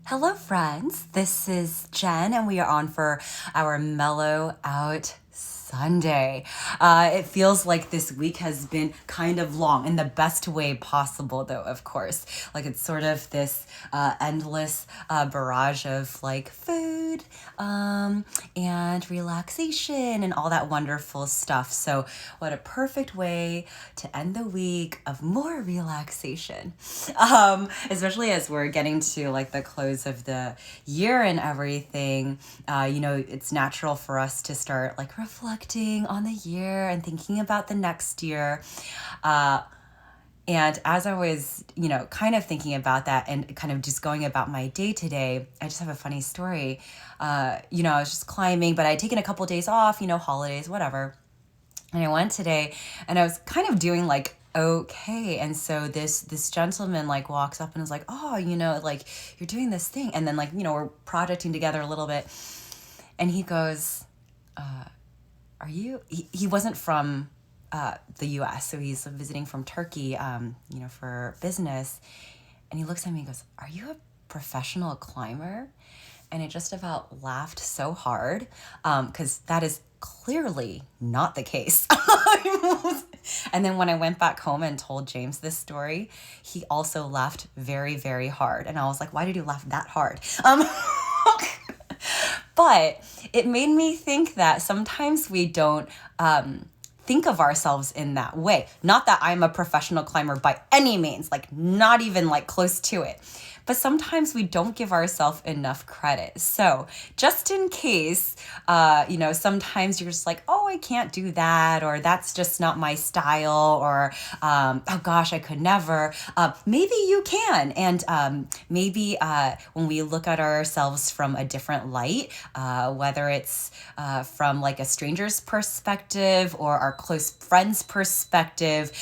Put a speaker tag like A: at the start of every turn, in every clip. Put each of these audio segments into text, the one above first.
A: Hello, friends. This is Jen, and we are on for our Mellow Out Sunday. It feels like this week has been kind of long in the best way possible, though, of course. Like it's sort of this endless barrage of like food and relaxation and all that wonderful stuff. So, what a perfect way to end the week of more relaxation, especially as we're getting to like the close of the year and everything. It's natural for us to start like reflecting on the year and thinking about the next year. And as I was, kind of thinking about that and kind of just going about my day today, I just have a funny story. I was just climbing, but I'd taken a couple days off, holidays, whatever. And I went today and I was kind of doing like okay. And so this gentleman like walks up and is like, oh, like you're doing this thing. And then like, we're projecting together a little bit. And he goes, are you, he wasn't from the US. So he's visiting from Turkey, for business. And he looks at me and goes, are you a professional climber? And I just about laughed so hard because that is clearly not the case. And then when I went back home and told James this story, he also laughed very, very hard. And I was like, why did you laugh that hard? But it made me think that sometimes we don't think of ourselves in that way. Not that I'm a professional climber by any means, like not even like close to it. But sometimes we don't give ourselves enough credit. So just in case, sometimes you're just like, oh, I can't do that, or that's just not my style, or, oh gosh, I could never. Maybe you can. And maybe when we look at ourselves from a different light, whether it's from like a stranger's perspective or our close friend's perspective,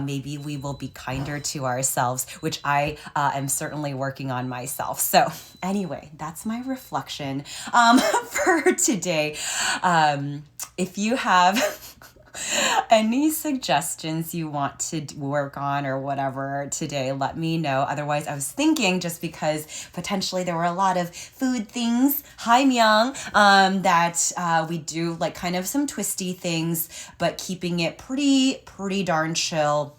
A: maybe we will be kinder to ourselves, which I am certainly working on myself. So anyway, that's my reflection for today. If you have any suggestions you want to work on or whatever today, let me know. Otherwise, I was thinking just because potentially there were a lot of food things, hi Myung, that we do like kind of some twisty things, but keeping it pretty darn chill.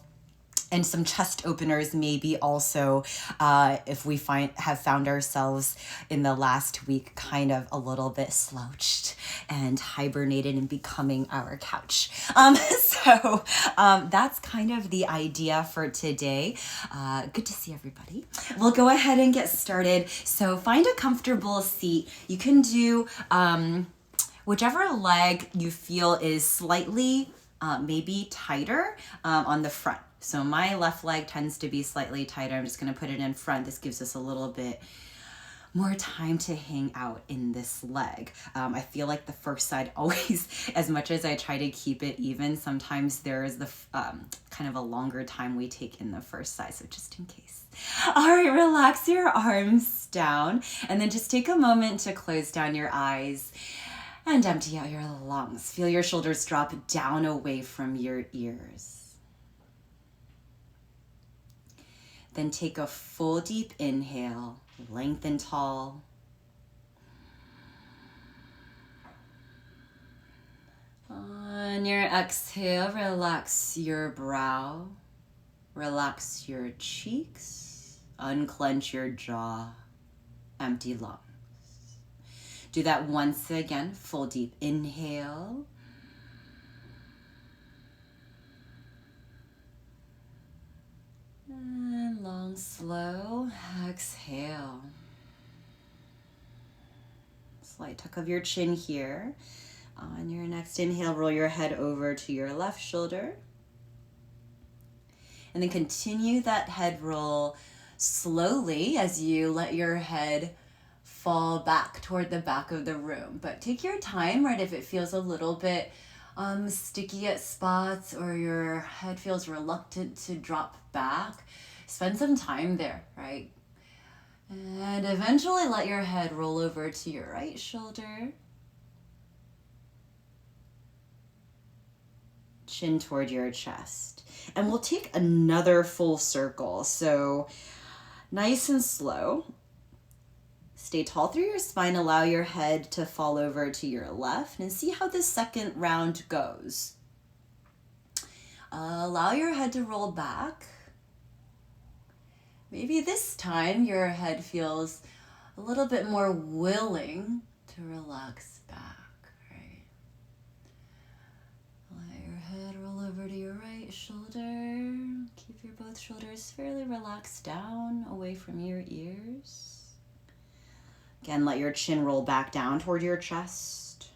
A: And some chest openers maybe also, if we have found ourselves in the last week kind of a little bit slouched and hibernated and becoming our couch. So that's kind of the idea for today. Good to see everybody. We'll go ahead and get started. So find a comfortable seat. You can do whichever leg you feel is slightly maybe tighter on the front. So my left leg tends to be slightly tighter. I'm just going to put it in front. This gives us a little bit more time to hang out in this leg. I feel like the first side always, as much as I try to keep it even, sometimes there is the kind of a longer time we take in the first side. So just in case. All right, relax your arms down and then just take a moment to close down your eyes and empty out your lungs. Feel your shoulders drop down away from your ears. Then take a full deep inhale, lengthen tall. On your exhale, relax your brow, relax your cheeks, unclench your jaw, empty lungs. Do that once again, full deep inhale. And long, slow exhale. Slight tuck of your chin here. On your next inhale, roll your head over to your left shoulder. And then continue that head roll slowly as you let your head fall back toward the back of the room. But take your time, right? If it feels a little bit sticky at spots or your head feels reluctant to drop back, spend some time there, right? And eventually let your head roll over to your right shoulder. Chin toward your chest. And we'll take another full circle. So nice and slow. Stay tall through your spine. Allow your head to fall over to your left and see how the second round goes. Allow your head to roll back. Maybe this time your head feels a little bit more willing to relax back, right? Let your head roll over to your right shoulder. Keep your both shoulders fairly relaxed down, away from your ears. Again, let your chin roll back down toward your chest.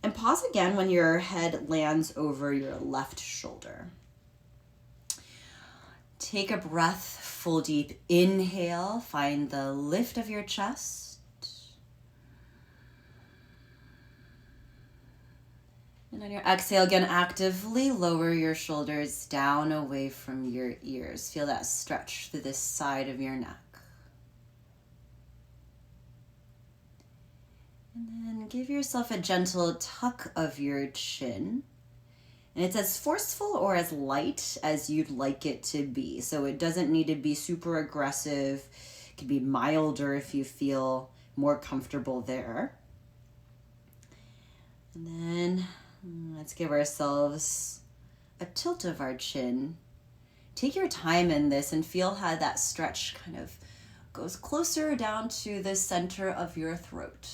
A: And pause again when your head lands over your left shoulder. Take a breath, full deep inhale. Find the lift of your chest. And on your exhale, again, actively lower your shoulders down away from your ears. Feel that stretch through the side of your neck. And then give yourself a gentle tuck of your chin. And it's as forceful or as light as you'd like it to be. So it doesn't need to be super aggressive. It can be milder if you feel more comfortable there. And then let's give ourselves a tilt of our chin. Take your time in this and feel how that stretch kind of goes closer down to the center of your throat.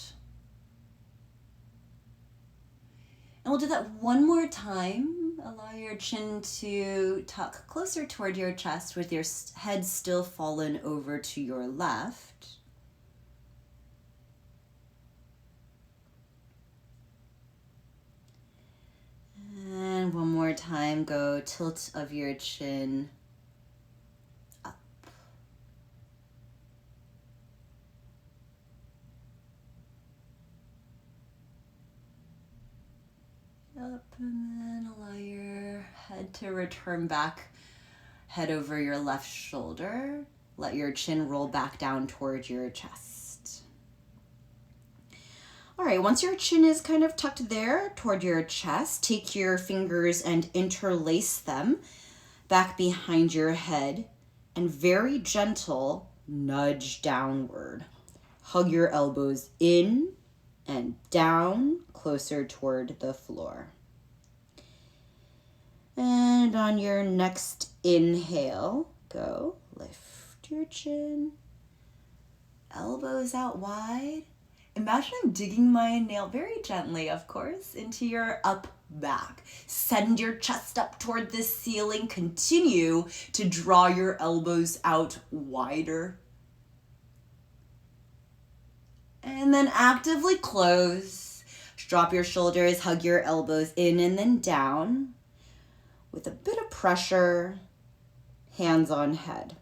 A: And we'll do that one more time. Allow your chin to tuck closer toward your chest with your head still fallen over to your left. And one more time, go tilt of your chin up. Up, and then allow your head to return back, head over your left shoulder. Let your chin roll back down toward your chest. All right, once your chin is kind of tucked there toward your chest, take your fingers and interlace them back behind your head and very gentle nudge downward. Hug your elbows in and down, closer toward the floor. And on your next inhale, go lift your chin, elbows out wide. Imagine I'm digging my nail very gently, of course, into your up back. Send your chest up toward the ceiling. Continue to draw your elbows out wider. And then actively close. Drop your shoulders, hug your elbows in and then down. With a bit of pressure, hands on head.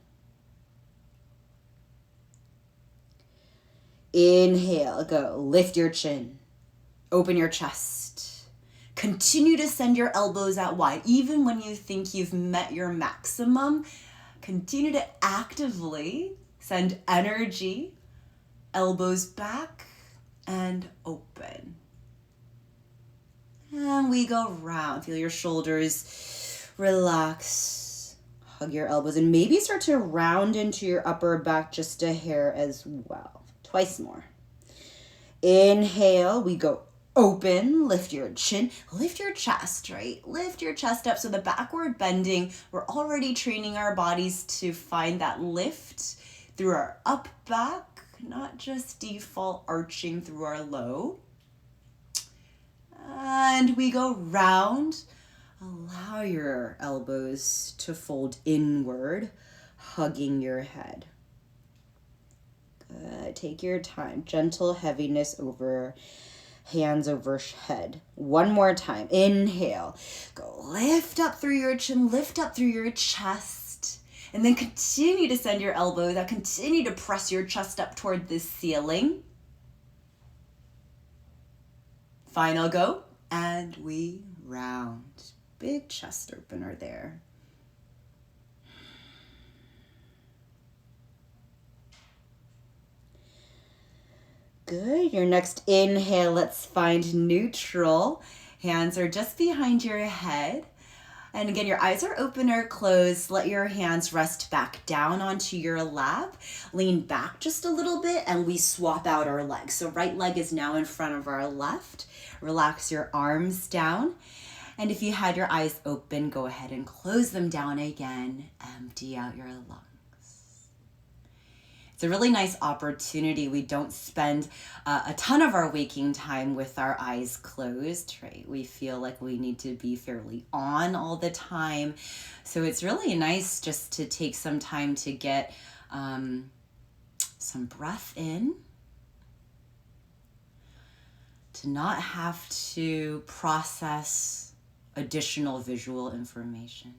A: Inhale, go. Lift your chin. Open your chest. Continue to send your elbows out wide. Even when you think you've met your maximum, continue to actively send energy, elbows back and open. And we go round. Feel your shoulders relax. Hug your elbows and maybe start to round into your upper back just a hair as well. Twice more. Inhale, we go open, lift your chin, lift your chest, right? Lift your chest up. So the backward bending, we're already training our bodies to find that lift through our up back, not just default arching through our low. And we go round. Allow your elbows to fold inward, hugging your head. Good. Take your time. Gentle heaviness over hands over head. One more time. Inhale. Go lift up through your chin, lift up through your chest. And then continue to send your elbows out. Continue to press your chest up toward the ceiling. Final go. And we round. Big chest opener there. Good. Your next inhale, let's find neutral. Hands are just behind your head. And again, your eyes are open or closed. Let your hands rest back down onto your lap. Lean back just a little bit and we swap out our legs. So right leg is now in front of our left. Relax your arms down. And if you had your eyes open, go ahead and close them down again. Empty out your lungs. It's a really nice opportunity. We don't spend a ton of our waking time with our eyes closed, right? We feel like we need to be fairly on all the time. So it's really nice just to take some time to get some breath in, to not have to process additional visual information,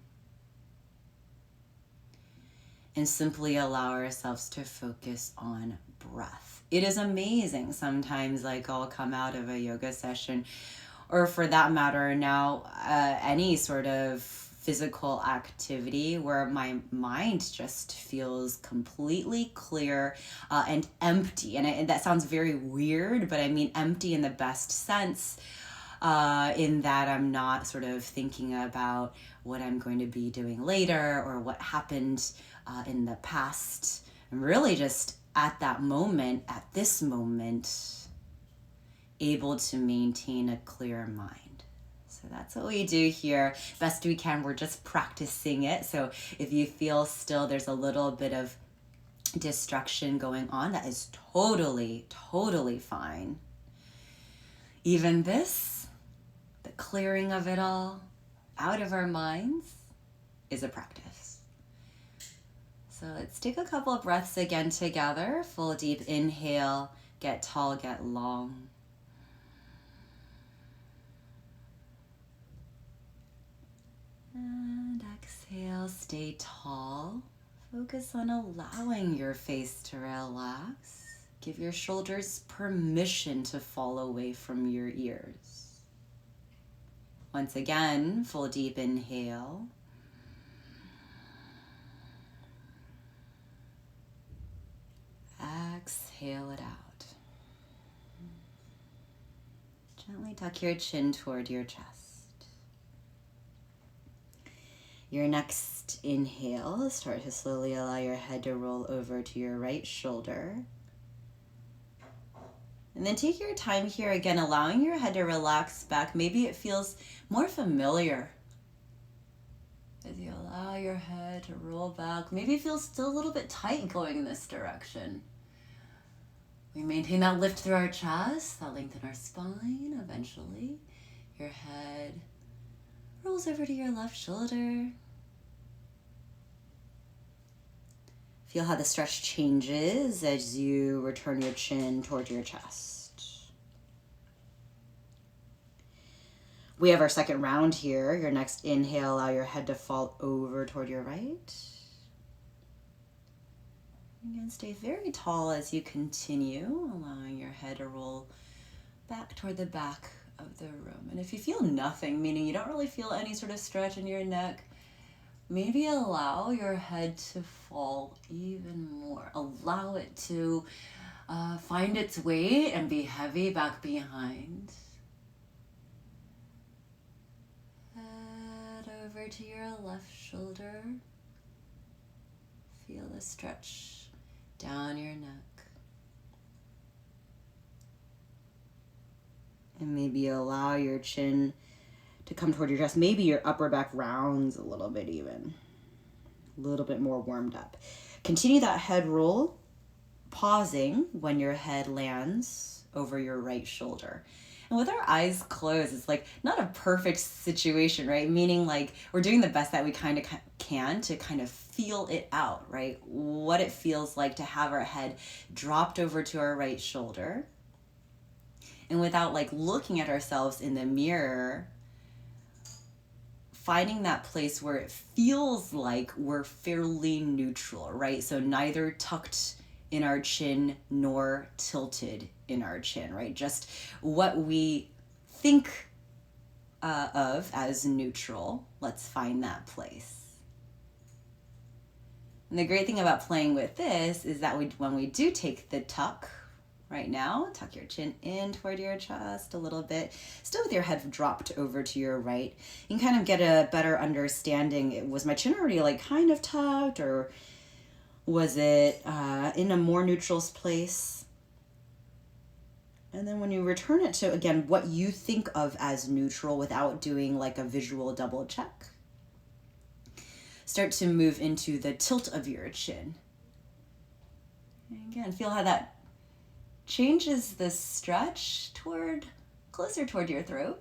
A: and simply allow ourselves to focus on breath. It is amazing. Sometimes like I'll come out of a yoga session, or for that matter now, any sort of physical activity where my mind just feels completely clear and empty. And that sounds very weird, but I mean empty in the best sense, in that I'm not sort of thinking about what I'm going to be doing later or what happened in the past. I'm really just at that moment, at this moment, able to maintain a clear mind. So that's what we do here. Best we can, we're just practicing it. So if you feel still there's a little bit of distraction going on, that is totally, totally fine. Even this, the clearing of it all out of our minds, is a practice. So let's take a couple of breaths again together. Full deep inhale, get tall, get long. And exhale, stay tall. Focus on allowing your face to relax. Give your shoulders permission to fall away from your ears. Once again, full deep inhale. Exhale it out. Gently tuck your chin toward your chest. Your next inhale, start to slowly allow your head to roll over to your right shoulder. And then take your time here, again, allowing your head to relax back. Maybe it feels more familiar as you allow your head to roll back. Maybe it feels still a little bit tight going in this direction. We maintain that lift through our chest, that lengthen our spine. Eventually, your head rolls over to your left shoulder. Feel how the stretch changes as you return your chin towards your chest. We have our second round here. Your next inhale, allow your head to fall over toward your right. Again, stay very tall as you continue, allowing your head to roll back toward the back of the room. And if you feel nothing, meaning you don't really feel any sort of stretch in your neck, maybe allow your head to fall even more. Allow it to find its weight and be heavy back behind. Head over to your left shoulder. Feel the stretch down your neck. And maybe allow your chin to come toward your chest. Maybe your upper back rounds a little bit even. A little bit more warmed up. Continue that head roll, pausing when your head lands over your right shoulder. And with our eyes closed, it's like not a perfect situation, right? Meaning like we're doing the best that we kind of can to kind of feel it out, right? What it feels like to have our head dropped over to our right shoulder. And without like looking at ourselves in the mirror, finding that place where it feels like we're fairly neutral, right? So neither tucked in our chin nor tilted in our chin, right? Just what we think of as neutral. Let's find that place. And the great thing about playing with this is that when we do take the tuck, Right now, tuck your chin in toward your chest a little bit, still with your head dropped over to your right. You can kind of get a better understanding. Was my chin already like kind of tucked, or was it in a more neutral place? And then when you return it to, again, what you think of as neutral without doing like a visual double check, start to move into the tilt of your chin. And again, feel how that changes the stretch closer toward your throat.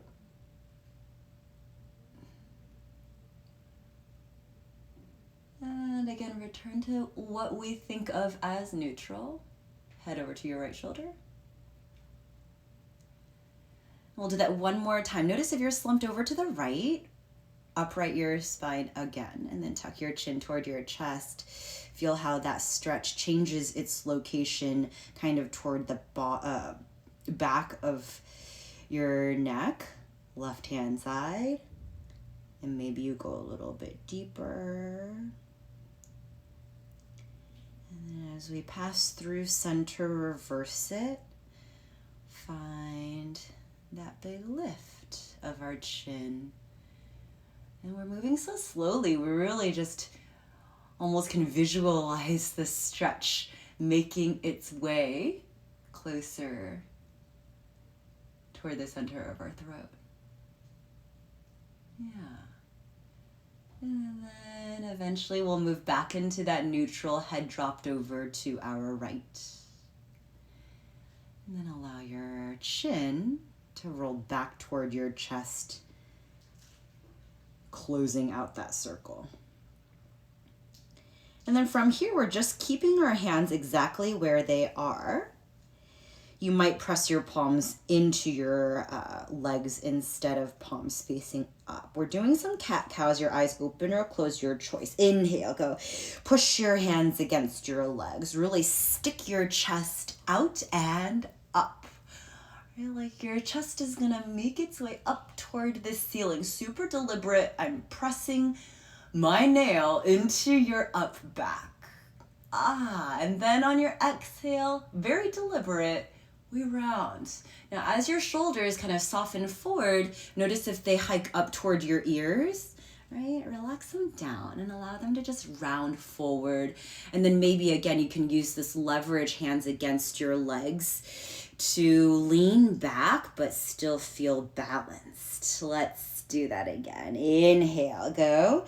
A: And again, return to what we think of as neutral. Head over to your right shoulder. We'll do that one more time. Notice if you're slumped over to the right, upright your spine again, and then tuck your chin toward your chest. Feel how that stretch changes its location kind of toward the back of your neck, left hand side. And maybe you go a little bit deeper. And then as we pass through center, reverse it. Find that big lift of our chin. And we're moving so slowly, we really just almost can visualize the stretch making its way closer toward the center of our throat. Yeah. And then eventually we'll move back into that neutral, head dropped over to our right. And then allow your chin to roll back toward your chest, closing out that circle. And then from here, we're just keeping our hands exactly where they are. You might press your palms into your legs instead of palms facing up. We're doing some cat-cows, your eyes open or closed, your choice. Inhale, go. Push your hands against your legs. Really stick your chest out and up. Like your chest is gonna make its way up toward the ceiling. Super deliberate. I'm pressing my nail into your up back. And then on your exhale, very deliberate, we round. Now as your shoulders kind of soften forward, notice if they hike up toward your ears, right? Relax them down and allow them to just round forward. And then maybe again, you can use this leverage hands against your legs to lean back, but still feel balanced. Let's do that again. Inhale, go.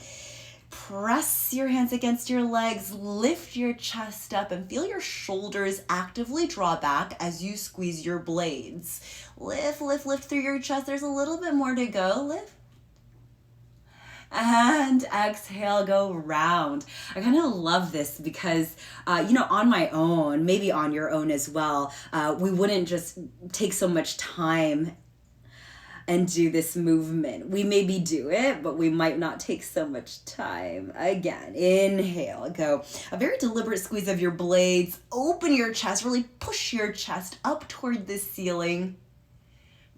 A: Press your hands against your legs, lift your chest up, and feel your shoulders actively draw back as you squeeze your blades. Lift, lift, lift through your chest. There's a little bit more to go. Lift. And exhale, go round. I kind of love this because, on my own, maybe on your own as well, we wouldn't just take so much time and do this movement. We maybe do it, but we might not take so much time. Again, inhale, go. A very deliberate squeeze of your blades. Open your chest, really push your chest up toward the ceiling.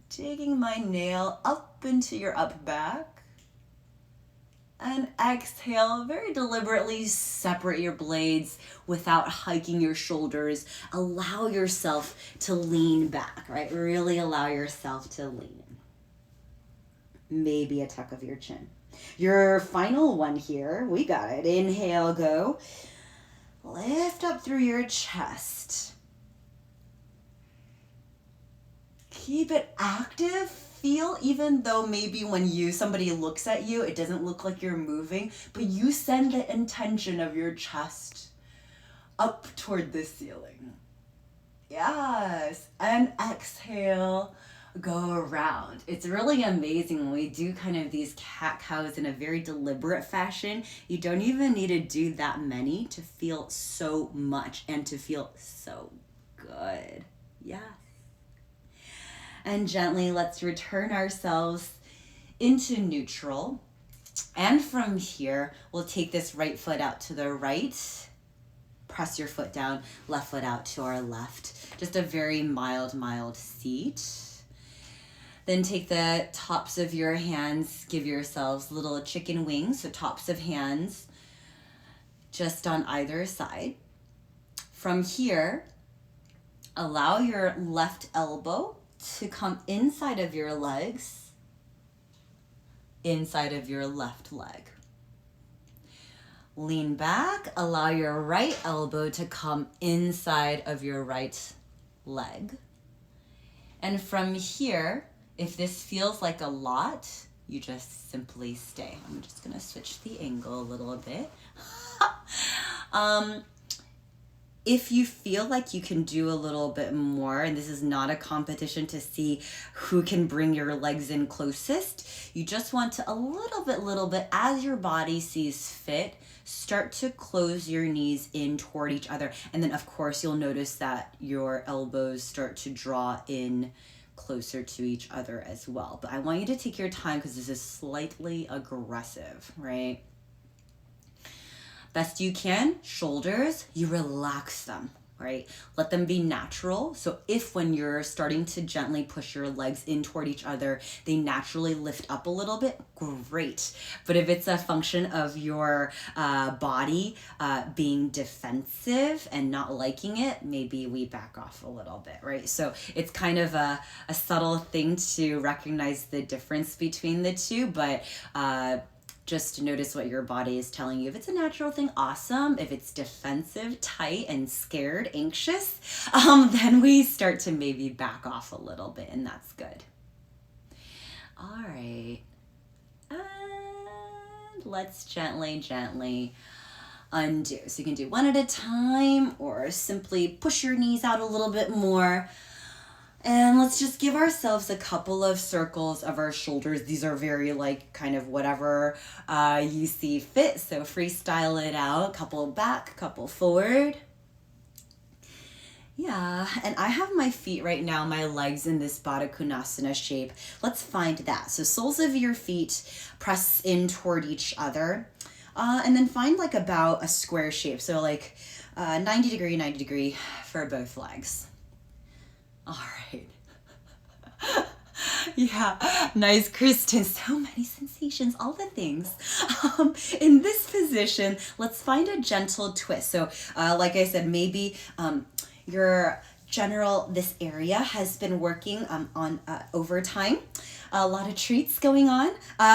A: Digging my nail up into your up back. And exhale, very deliberately separate your blades without hiking your shoulders. Allow yourself to lean back, right? Really allow yourself to lean. Maybe a tuck of your chin. Your final one here, we got it. Inhale, go. Lift up through your chest. Keep it active. Feel, even though maybe when somebody looks at you, it doesn't look like you're moving, but you send the intention of your chest up toward the ceiling. Yes. And exhale, go around. It's really amazing when we do kind of these cat-cows in a very deliberate fashion. You don't even need to do that many to feel so much and to feel so good. Yes. And gently, let's return ourselves into neutral. And from here, we'll take this right foot out to the right. Press your foot down, left foot out to our left. Just a very mild seat. Then take the tops of your hands, give yourselves little chicken wings, so tops of hands just on either side. From here, Allow your left elbow to come inside of your legs, inside of your left leg. Lean back, allow your right elbow to come inside of your right leg. And from here, if this feels like a lot, you just simply stay. I'm just gonna switch the angle a little bit. If you feel like you can do a little bit more, and this is not a competition to see who can bring your legs in closest, you just want to a little bit, as your body sees fit, start to close your knees in toward each other. And then of course you'll notice that your elbows start to draw in closer to each other as well. But I want you to take your time because this is slightly aggressive, right? Best you can, shoulders, you relax them, right? Let them be natural. So if when you're starting to gently push your legs in toward each other, they naturally lift up a little bit, great. But if it's a function of your body being defensive and not liking it, maybe we back off a little bit, right? So it's kind of a subtle thing to recognize the difference between the two, but just notice what your body is telling you. If it's a natural thing, awesome. If it's defensive, tight, and scared, anxious, then we start to maybe back off a little bit, and that's good. All right. And let's gently undo. So you can do one at a time or simply push your knees out a little bit more. And let's just give ourselves a couple of circles of our shoulders. These are very like kind of whatever you see fit. So freestyle it out. Couple back, couple forward. Yeah, and I have my feet right now, my legs in this Baddha Konasana shape. Let's find that. So soles of your feet press in toward each other. And then find like about a square shape. So like 90 degree for both legs. All right. Yeah, nice, Kristen. So many sensations, all the things. In this position, let's find a gentle twist. So like I said, maybe this area has been working on over time. A lot of treats going on.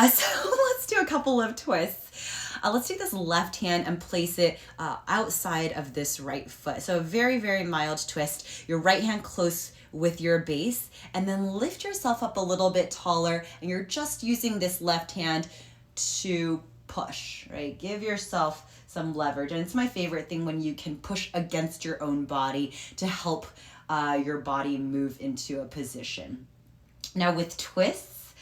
A: So let's do a couple of twists. Let's take this left hand and place it outside of this right foot. So a very, very mild twist. Your right hand close with your base, and then lift yourself up a little bit taller, and you're just using this left hand to push, right? Give yourself some leverage. And it's my favorite thing when you can push against your own body to help your body move into a position. Now with twists,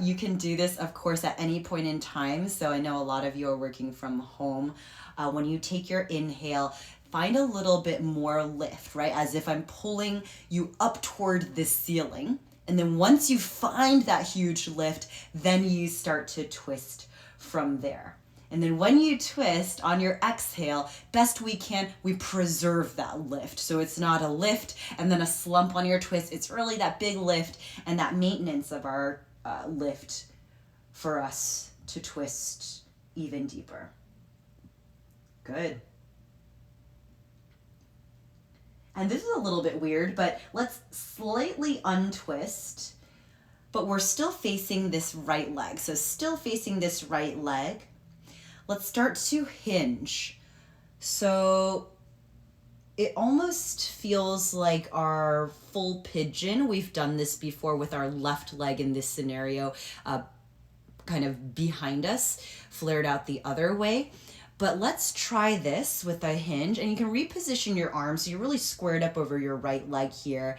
A: you can do this, of course, at any point in time. So I know a lot of you are working from home. When you take your inhale, find a little bit more lift, right? As if I'm pulling you up toward the ceiling. And then once you find that huge lift, then you start to twist from there. And then when you twist on your exhale, best we can, we preserve that lift. So it's not a lift and then a slump on your twist. It's really that big lift and that maintenance of our lift for us to twist even deeper. Good. And this is a little bit weird, but let's slightly untwist, but we're still facing this right leg. So still facing this right leg. Let's start to hinge. So it almost feels like our full pigeon. We've done this before with our left leg in this scenario, kind of behind us, flared out the other way. But let's try this with a hinge, and you can reposition your arms so you're really squared up over your right leg here.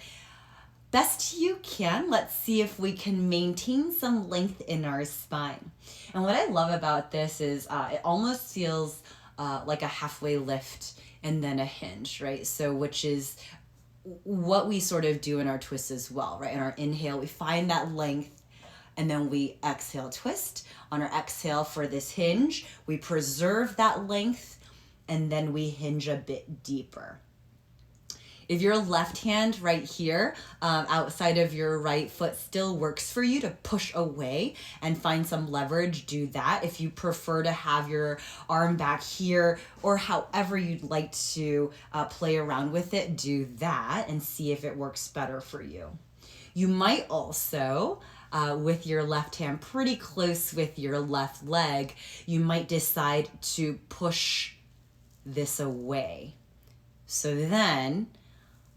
A: Best you can. Let's see if we can maintain some length in our spine. And what I love about this is it almost feels like a halfway lift and then a hinge, right? So which is what we sort of do in our twists as well, right? In our inhale, we find that length, and then we exhale, twist. On our exhale for this hinge, we preserve that length, and then we hinge a bit deeper. If your left hand right here, outside of your right foot still works for you to push away and find some leverage, do that. If you prefer to have your arm back here or however you'd like to play around with it, do that and see if it works better for you. You might also, with your left hand pretty close with your left leg, you might decide to push this away. So then,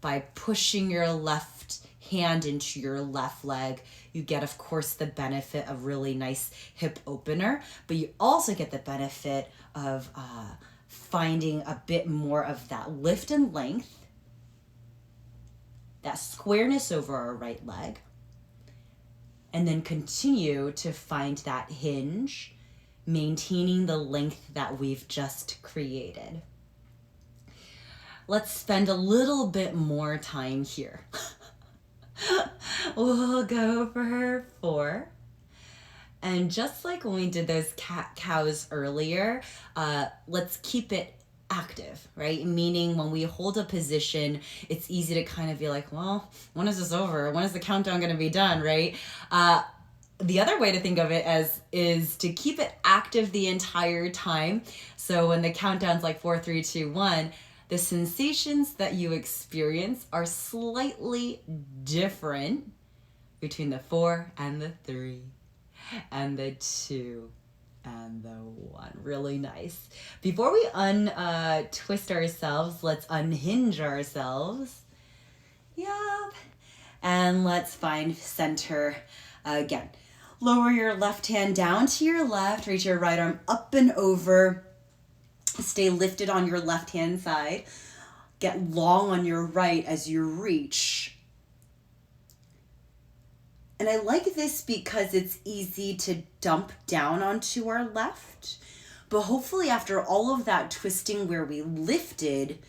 A: by pushing your left hand into your left leg, you get, of course, the benefit of really nice hip opener, but you also get the benefit of finding a bit more of that lift and length, that squareness over our right leg, and then continue to find that hinge, maintaining the length that we've just created. Let's spend a little bit more time here. We'll go for 4. And just like when we did those cat-cows earlier, let's keep it active, right? Meaning when we hold a position, it's easy to kind of be like, well, when is this over? When is the countdown going to be done, right? The other way to think of it is to keep it active the entire time. So when the countdown's like 4, 3, 2, 1, the sensations that you experience are slightly different between the 4 and the 3 and the 2 and the 1. Really nice. Before we twist ourselves, let's unhinge ourselves. Yup. And let's find center again. Lower your left hand down to your left, reach your right arm up and over. Stay lifted on your left hand side. Get long on your right as you reach. And I like this because it's easy to dump down onto our left. But hopefully after all of that twisting where we lifted,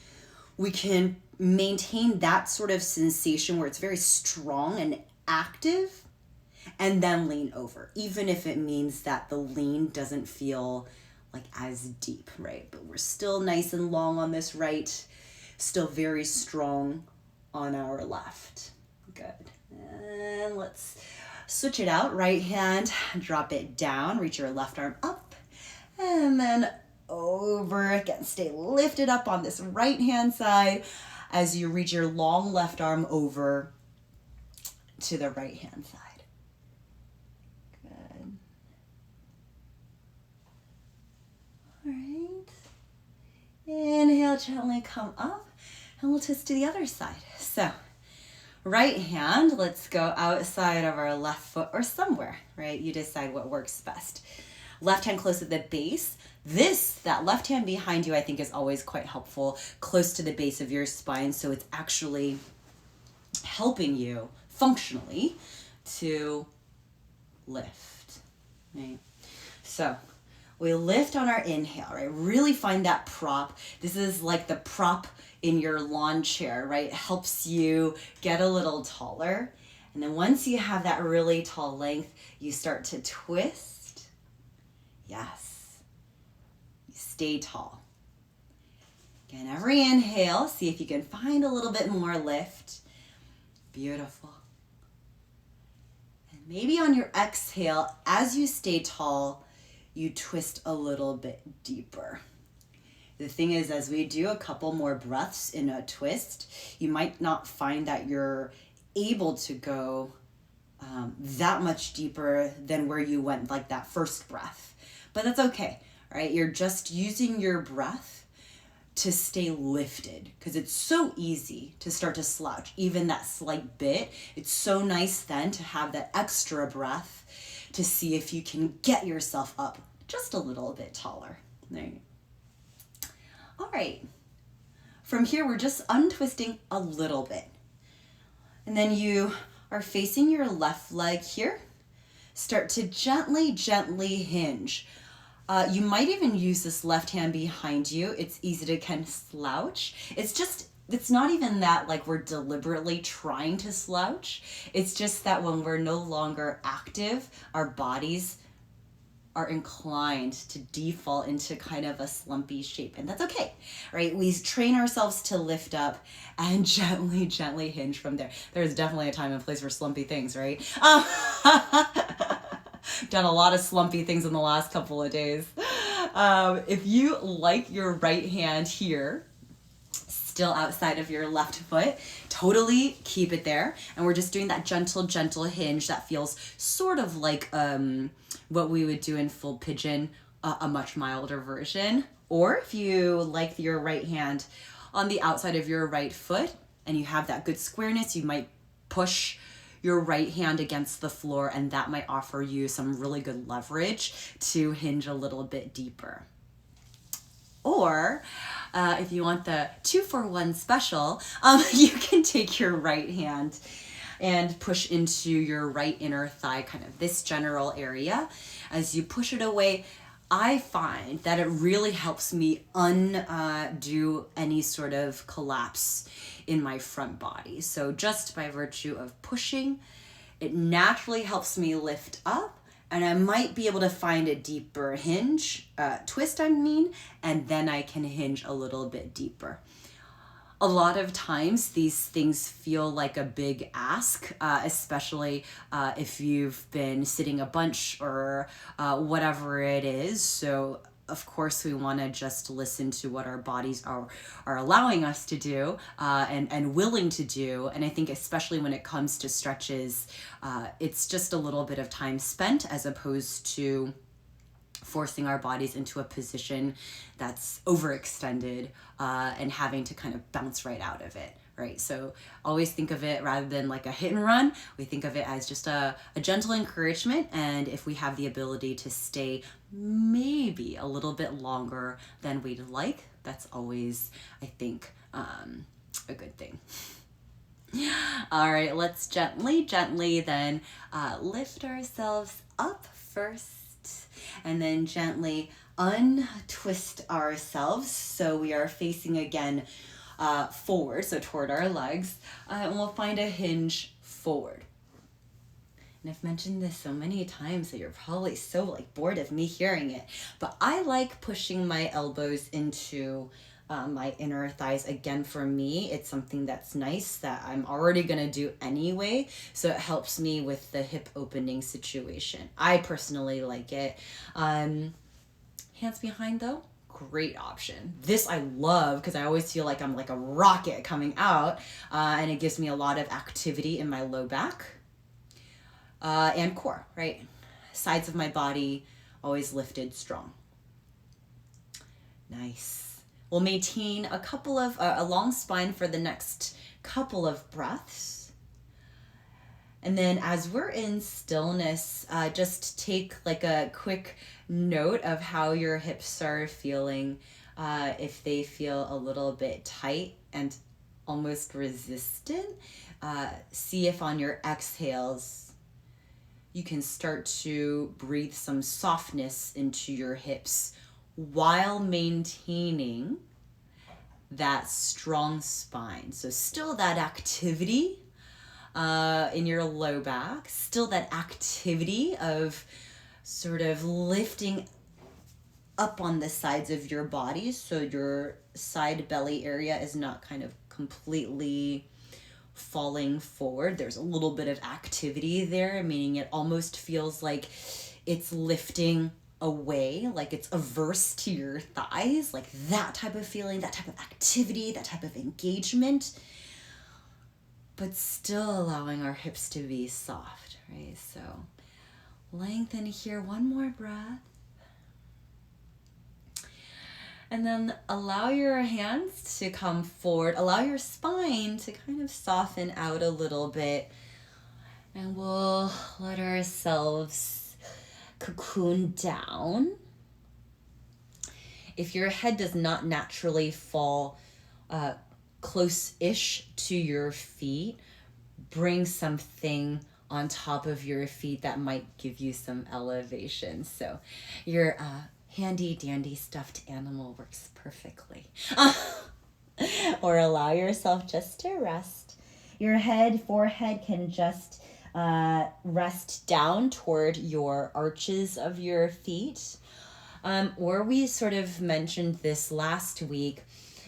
A: we can maintain that sort of sensation where it's very strong and active, and then lean over, even if it means that the lean doesn't feel like as deep, right? But we're still nice and long on this right, still very strong on our left. Good. And let's switch it out. Right hand, drop it down, reach your left arm up, and then over. Again, stay lifted up on this right hand side as you reach your long left arm over to the right hand side. Good. All right. Inhale, gently come up, and we'll twist to the other side. So, right hand, let's go outside of our left foot or somewhere, right? You decide what works best. Left hand close at the base. That left hand behind you, I think is always quite helpful, close to the base of your spine, so it's actually helping you functionally to lift, right? So we lift on our inhale, right? Really find that prop. This is like the prop in your lawn chair, right? It helps you get a little taller. And then once you have that really tall length, you start to twist. Yes. You stay tall. Again, every inhale, see if you can find a little bit more lift. Beautiful. And maybe on your exhale, as you stay tall, you twist a little bit deeper. The thing is, as we do a couple more breaths in a twist, you might not find that you're able to go that much deeper than where you went like that first breath. But that's okay, right? You're just using your breath to stay lifted, because it's so easy to start to slouch, even that slight bit. It's so nice then to have that extra breath to see if you can get yourself up just a little bit taller. Right? All right. From here, we're just untwisting a little bit. And then you are facing your left leg here. Start to gently, gently hinge. You might even use this left hand behind you. It's easy to kind of slouch. It's not even that like we're deliberately trying to slouch. It's just that when we're no longer active, our bodies are inclined to default into kind of a slumpy shape, and that's okay, right? We train ourselves to lift up and gently, gently hinge from there. There's definitely a time and place for slumpy things, right? Done a lot of slumpy things in the last couple of days. If you like your right hand here, still outside of your left foot, totally keep it there. And we're just doing that gentle, gentle hinge that feels sort of like what we would do in full pigeon, a much milder version. Or if you like your right hand on the outside of your right foot and you have that good squareness, you might push your right hand against the floor, and that might offer you some really good leverage to hinge a little bit deeper. Or if you want the 2-for-1 special, you can take your right hand and push into your right inner thigh, kind of this general area. As you push it away, I find that it really helps me undo any sort of collapse in my front body. So just by virtue of pushing, it naturally helps me lift up, and I might be able to find a deeper hinge, twist and then I can hinge a little bit deeper. A lot of times these things feel like a big ask, especially if you've been sitting a bunch or whatever it is. So of course we want to just listen to what our bodies are allowing us to do and willing to do. And I think especially when it comes to stretches, it's just a little bit of time spent as opposed to forcing our bodies into a position that's overextended and having to kind of bounce right out of it, right? So always think of it rather than like a hit and run. We think of it as just a gentle encouragement. And if we have the ability to stay maybe a little bit longer than we'd like, that's always, I think, a good thing. All right, let's gently, gently then lift ourselves up first, and then gently untwist ourselves so we are facing again forward, so toward our legs, and we'll find a hinge forward. And I've mentioned this so many times that you're probably so like bored of me hearing it, but I like pushing my elbows into my inner thighs. Again, for me, it's something that's nice that I'm already gonna do anyway, so it helps me with the hip opening situation. I personally like it. Hands behind though, great option. This I love because I always feel like I'm like a rocket coming out, and it gives me a lot of activity in my low back and core, right? Sides of my body always lifted strong. Nice. We'll maintain a couple of, a long spine for the next couple of breaths. And then as we're in stillness, just take like a quick note of how your hips are feeling. If they feel a little bit tight and almost resistant, see if on your exhales, you can start to breathe some softness into your hips while maintaining that strong spine. So still that activity in your low back, still that activity of sort of lifting up on the sides of your body so your side belly area is not kind of completely falling forward. There's a little bit of activity there, meaning it almost feels like it's lifting away, like it's averse to your thighs, like that type of feeling, that type of activity, that type of engagement, but still allowing our hips to be soft, right? So lengthen here, one more breath. And then allow your hands to come forward, allow your spine to kind of soften out a little bit, and we'll let ourselves cocoon down. If your head does not naturally fall close-ish to your feet, bring something on top of your feet that might give you some elevation. So your handy dandy stuffed animal works perfectly. Or allow yourself just to rest. Your forehead can just rest down toward your arches of your feet. Or we sort of mentioned this last week.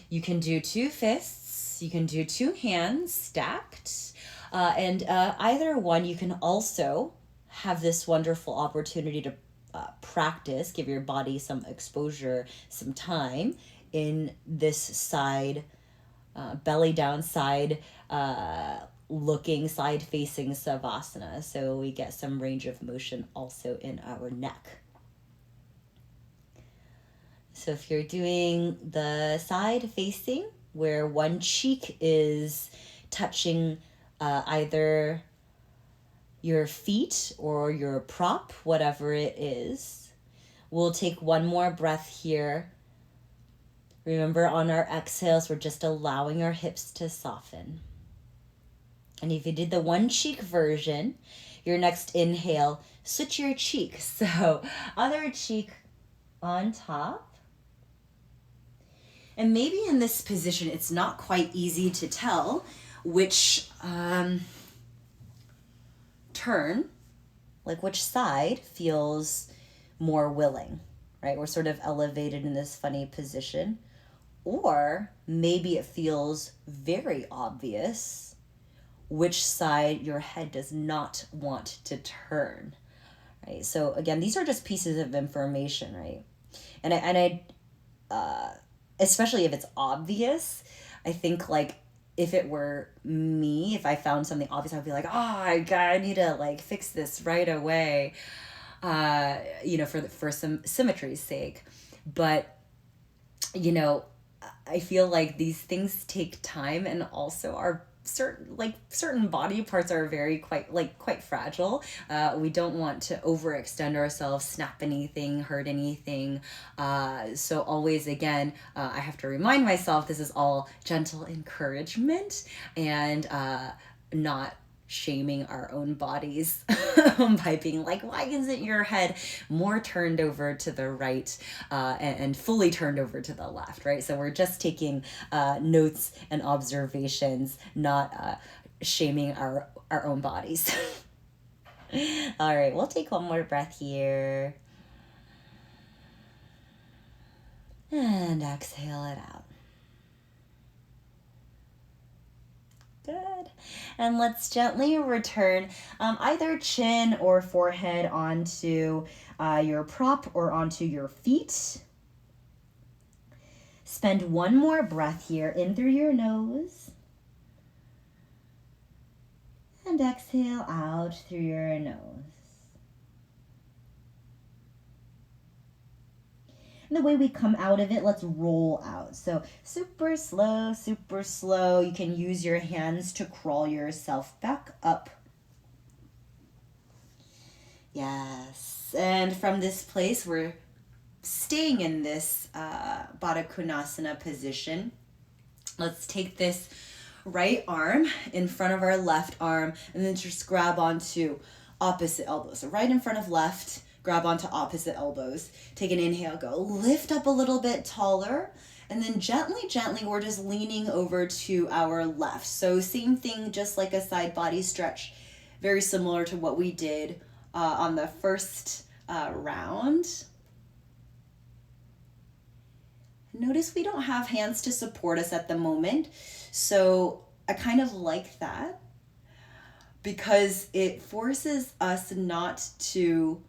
A: You can do 2 fists, you can do 2 hands stacked, and either one. You can also have this wonderful opportunity to practice, give your body some exposure, some time in this side, belly down side, looking, side facing savasana. So we get some range of motion also in our neck. So if you're doing the side facing, where one cheek is touching either your feet or your prop, whatever it is, we'll take one more breath here. Remember, on our exhales, we're just allowing our hips to soften. And if you did the one cheek version, your next inhale, switch your cheek. So other cheek on top. And maybe in this position, it's not quite easy to tell which turn, like which side feels more willing, right? We're sort of elevated in this funny position. Or maybe it feels very obvious which side your head does not want to turn, right? So again, these are just pieces of information, right? And I especially if it's obvious, I think like if it were me, if I found something obvious, I'd be like, I need to like fix this right away, for some symmetry's sake. But, I feel like these things take time, and also are certain body parts are quite fragile. We don't want to overextend ourselves, snap anything, hurt anything. So always, again, I have to remind myself this is all gentle encouragement, and not shaming our own bodies by being like, why isn't your head more turned over to the right and fully turned over to the left, right? So we're just taking notes and observations, not shaming our own bodies. All right, we'll take one more breath here. And exhale it out. Good. And let's gently return either chin or forehead onto your prop or onto your feet. Spend one more breath here, in through your nose. And exhale out through your nose. And the way we come out of it, let's roll out. So super slow, super slow. You can use your hands to crawl yourself back up. Yes. And from this place, we're staying in this Baddha Konasana position. Let's take this right arm in front of our left arm, and then just grab onto opposite elbows. So right in front of left, grab onto opposite elbows. Take an inhale, go lift up a little bit taller, and then gently, we're just leaning over to our left. So same thing, just like a side body stretch, very similar to what we did on the first round. Notice we don't have hands to support us at the moment, so I kind of like that because it forces us not to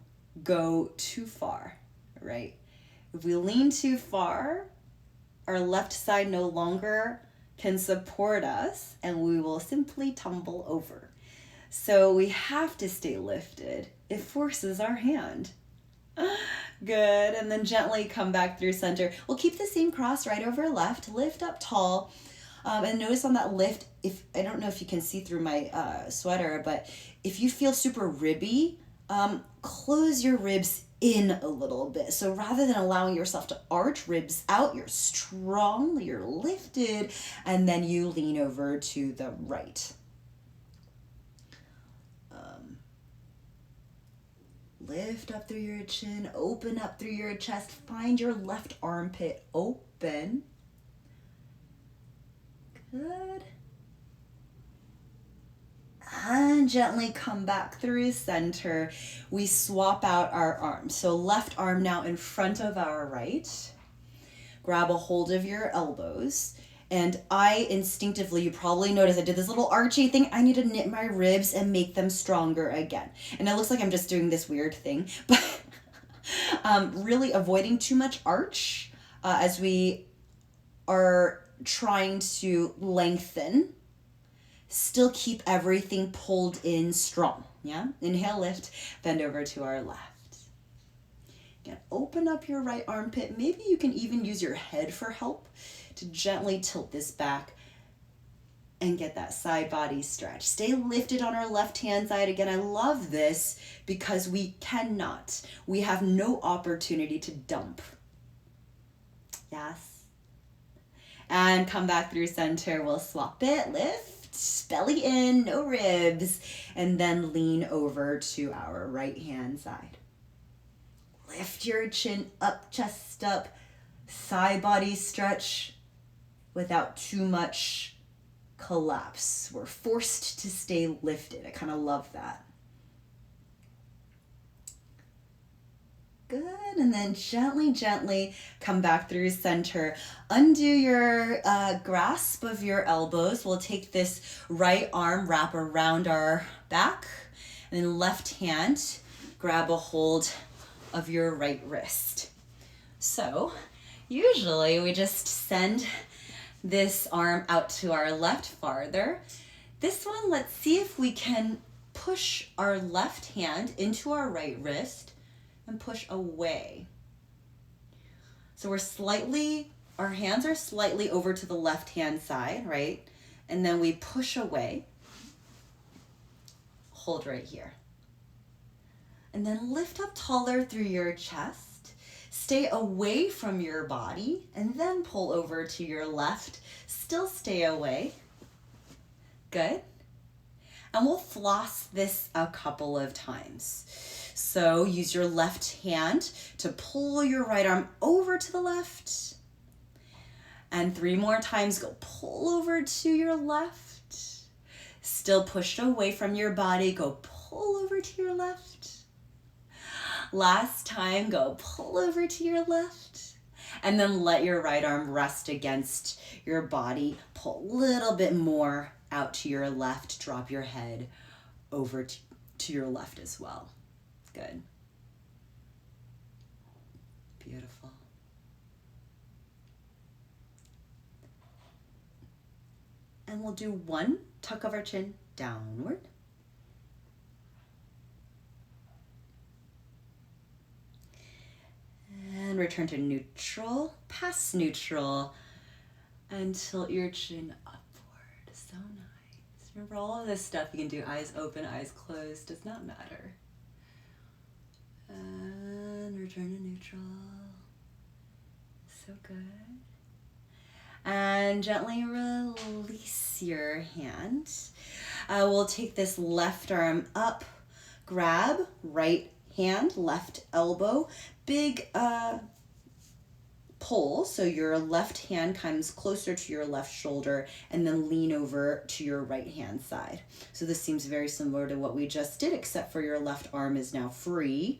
A: go too far, right? If we lean too far, our left side no longer can support us and we will simply tumble over. So we have to stay lifted. It forces our hand. Good. And then gently come back through center. We'll keep the same cross right over left, lift up tall. And notice on that lift, if I don't know if you can see through my sweater, but if you feel super ribby, close your ribs in a little bit. So rather than allowing yourself to arch, ribs out, you're strong, you're lifted, and then you lean over to the right. Lift up through your chin, open up through your chest, find your left armpit open. Good. And And gently come back through center. We swap out our arms. So left arm now in front of our right. Grab a hold of your elbows. And I instinctively, you probably noticed I did this little archy thing. I need to knit my ribs and make them stronger again. And it looks like I'm just doing this weird thing, but really avoiding too much arch as we are trying to lengthen. Still keep everything pulled in strong. Yeah? Inhale, lift, bend over to our left. Again, open up your right armpit. Maybe you can even use your head for help to gently tilt this back and get that side body stretch. Stay lifted on our left hand side. Again, I love this because we have no opportunity to dump. Yes. And come back through center. We'll swap it, lift, belly in, no ribs, and then lean over to our right hand side. Lift your chin up, chest up, side body stretch without too much collapse. We're forced to stay lifted. I kind of love that. Good, and then gently, gently come back through center. Undo your grasp of your elbows. We'll take this right arm, wrap around our back, and then left hand, grab a hold of your right wrist. So usually we just send this arm out to our left farther. This one, let's see if we can push our left hand into our right wrist and push away. So our hands are slightly over to the left hand side, right? And then we push away. Hold right here. And then lift up taller through your chest. Stay away from your body and then pull over to your left. Still stay away. Good. And we'll floss this a couple of times. So use your left hand to pull your right arm over to the left. And 3 more times, go pull over to your left. Still pushed away from your body, go pull over to your left. Last time, go pull over to your left. And then let your right arm rest against your body. Pull a little bit more out to your left. Drop your head over to your left as well. Good. Beautiful. And we'll do 1 tuck of our chin downward. And return to neutral, past neutral, and tilt your chin upward. So nice. Remember, all of this stuff you can do eyes open, eyes closed, does not matter. And return to neutral. So good. And gently release your hand. We'll take this left arm up, grab right hand, left elbow, big pull, so your left hand comes closer to your left shoulder, and then lean over to your right hand side. So this seems very similar to what we just did, except for your left arm is now free.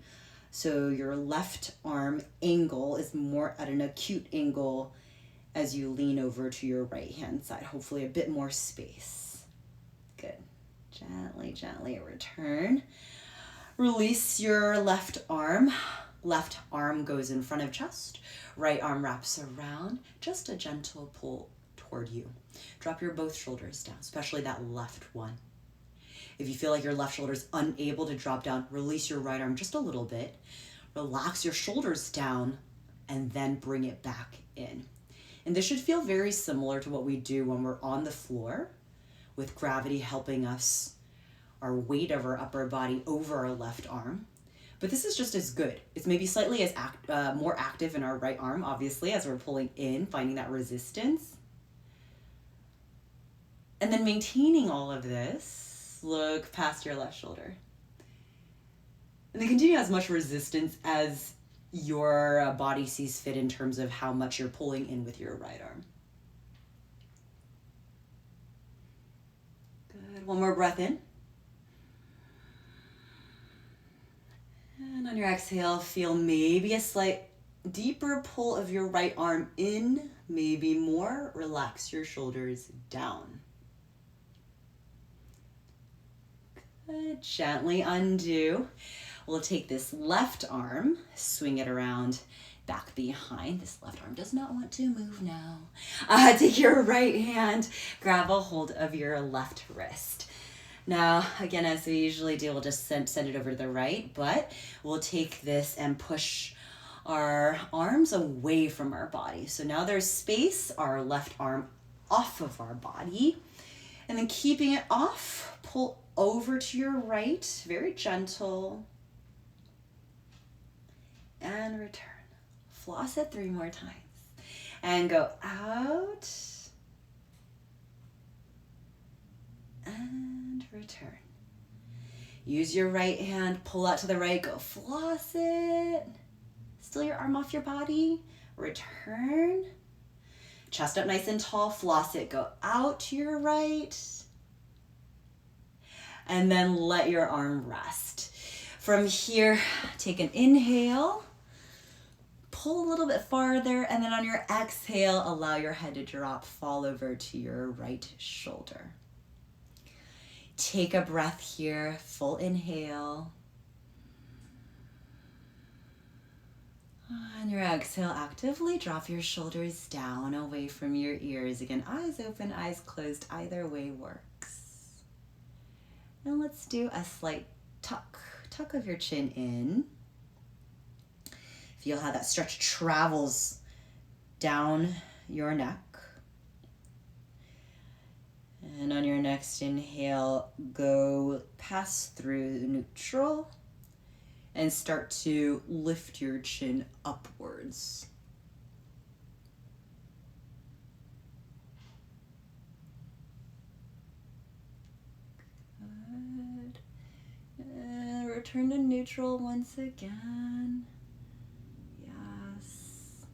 A: So your left arm angle is more at an acute angle as you lean over to your right hand side, hopefully a bit more space. Good. Gently, gently return. Release your left arm. Left arm goes in front of chest. Right arm wraps around. Just a gentle pull toward you. Drop your both shoulders down, especially that left one. If you feel like your left shoulder is unable to drop down, release your right arm just a little bit. Relax your shoulders down and then bring it back in. And this should feel very similar to what we do when we're on the floor, with gravity helping us, our weight of our upper body over our left arm. But this is just as good. It's maybe slightly more active in our right arm, obviously, as we're pulling in, finding that resistance. And then maintaining all of this, look past your left shoulder. And then continue as much resistance as your body sees fit in terms of how much you're pulling in with your right arm. Good. One more breath in. your exhale, feel maybe a slight deeper pull of your right arm in, maybe more. Relax your shoulders down. Good. Gently undo. We'll take this left arm, swing it around back behind. This left arm does not want to move now. Take your right hand, grab a hold of your left wrist. Now, again, as we usually do, we'll just send it over to the right, but we'll take this and push our arms away from our body. So now there's space, our left arm off of our body, and then keeping it off, pull over to your right, very gentle, and return. Floss it 3 more times, and go out, and return. Use your right hand, pull out to the right, go floss it. Still your arm off your body, return. Chest up nice and tall, floss it, go out to your right. And then let your arm rest. From here, take an inhale, pull a little bit farther, and then on your exhale, allow your head to drop, fall over to your right shoulder. Take a breath here, full inhale. On your exhale, actively drop your shoulders down away from your ears. Again, eyes open, eyes closed, either way works. And let's do a slight tuck of your chin in. Feel how that stretch travels down your neck. And on your next inhale, go pass through neutral and start to lift your chin upwards. Good. And return to neutral once again. Yes.